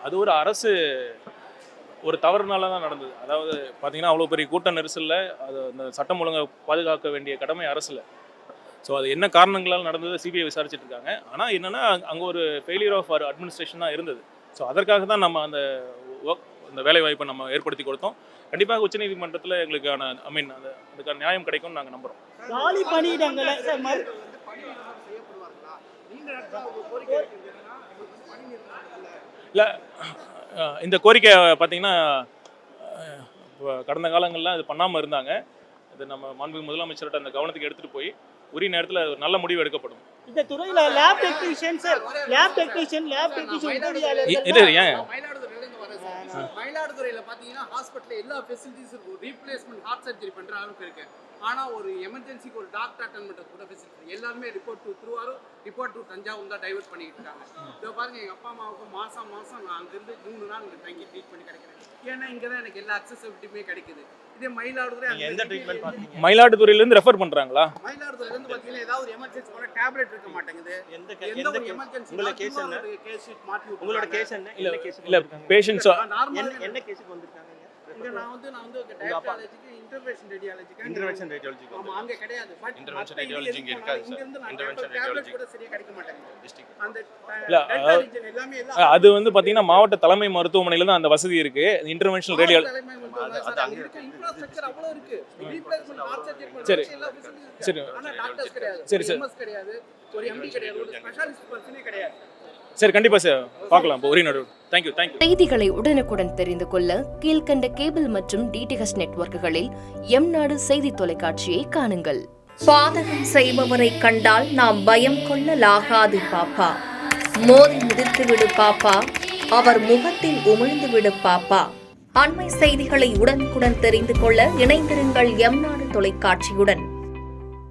அது ஒரு அரசு ஒரு தவறுனால தான் நடந்தது. அதாவது பார்த்தீங்கன்னா, அவ்வளோ பெரிய கூட்ட நெரிசலில் அது அந்த சட்டம் ஒழுங்கை பாதுகாக்க வேண்டிய கடமை அரசில். ஸோ அது என்ன காரணங்களால் நடந்தது சிபிஐ விசாரிச்சுட்டு இருக்காங்க. ஆனால் என்னென்னா அங்கே ஒரு ஃபெயிலியர் ஆஃப் அவர் அட்மினிஸ்ட்ரேஷன் தான் இருந்தது. ஸோ அதற்காக தான் நம்ம அந்த வேலை வாய்ப்பை நம்ம ஏற்படுத்தி கொடுத்தோம். கண்டிப்பாக உச்சநீதிமன்றத்தில் எங்களுக்கான அதுக்கான நியாயம் கிடைக்கும்னு நாங்கள் நம்புகிறோம். காலி பணியிடங்களை இல்லை, இந்த கோரிக்கை பார்த்தீங்கன்னா கடந்த காலங்கள்லாம் இது பண்ணாமல் இருந்தாங்க. இது நம்ம மாண்புமிகு முதலமைச்சர்கிட்ட அந்த கவனத்துக்கு எடுத்துகிட்டு போய் உரிய நேரத்தில் ஒரு நல்ல முடிவு எடுக்கப்படும். இந்த துறையில் லேப் டெக்னீஷியன் இது ஏன் மயிலாடுதுறையில பாத்தீங்கன்னா ஹாஸ்பிட்டல் எல்லா ஃபெசிலிட்டிஸ் இருக்கும். ரீப்ளேஸ்மெண்ட் ஹார்ட் சர்ஜரி பண்ற அளவுக்கு இருக்கு. ஆனா ஒரு எமர்ஜென்சிக்கு ஒரு டாக்டர் அட்டெண்ட் பண்றது கூட ஃபெசிலிட்டி எல்லாருமே report to Thiruvarur, report to Thanjavur தான் டைவர்ட் பண்ணிட்டு இருக்காங்க. இதோ பாருங்க, எங்க அப்பா அம்மாவுக்கு மாசம் நான் அங்கிருந்து 3 நாள் இங்க தங்கி ட்ரீட் பண்ணி கிடைக்கிறேன். ஏன்னா இங்கதான் எனக்கு எல்லா அக்சசிபிலிட்டியுமே கிடைக்குது. இதே மயிலாடுதுறை எந்த ட்ரீட்மெண்ட் பாத்தீங்க? மயிலாடுதுறையிலேருந்து ரெஃபர் பண்ணுறாங்களா? மயிலாடுதுறையில இருந்து பாத்தீங்கன்னா ஏதாவது எமர்ஜென்சி போல டேப்லெட் இருக்க மாட்டேங்குது. எந்த எமர்ஜென்சி உங்களோட கேஸ் என்ன? உங்களோட கேஸ் என்ன? இல்ல பேஷண்ட்ஸ் என்ன கேஸுக்கு வந்திருக்காங்க? நான் வந்து டயபெட்டாலஜிக்கு இன்டர்வென்ஷன் ரேடியாலஜிக்கு ஆமா அங்க கிடையாது. பட் இன்டர்வென்ஷன் ரேடியாலஜி இங்க இருக்காது சார். இன்டர்வென்ஷன் ரேடியாலஜி கூட சரியா கிடைக்க மாட்டேங்குது டிஸ்ட்ரிக்ட். அந்த எல்லாமே அது வந்து பாத்தீங்கன்னா மாவட்ட தலைமை மருத்துவமனையில தான் அந்த வசதி இருக்கு. இன்டர்வென்ஷனல் ரேடியாலஜி அது அங்க இருக்கு. இன்ஃப்ராஸ்ட்ரக்சர் அவ்வளவு இருக்கு. ரீப்ளேஸ்மெண்ட் ஹார்ட் சர்ஜரி சரி சரி ஆனா டாக்டர்ஸ் கிடையாது. சரி சரி எம்எஸ் கிடையாது. ஒரு எம்டி கிடையாது. ஒரு ஸ்பெஷலிஸ்ட் பர்சனே கிடையாது. சரி, கண்டிப்பா சார் பார்க்கலாம். இப்போ உரிய நடுவு. தேங்க்யூ. செய்திகளை உடனுக்குடன் தெரிந்து கொள்ள கீழ்கண்ட கேபிள் மற்றும் டிடிஹெச் நெட்வொர்க்குகளில் எம்நாடு செய்தி தொலைக்காட்சியை காணுங்கள். பாதகம் செய்பவரை கண்டால் நாம் பயம் கொள்ளலாகாது பாப்பா. மோதி மிதித்து விடு பாப்பா, அவர் முகத்தில் உமிழ்ந்து விடு பாப்பா. அண்மை செய்திகளை உடனுக்குடன் தெரிந்து கொள்ள இணைந்திருங்கள் எம்நாடு தொலைக்காட்சியுடன்.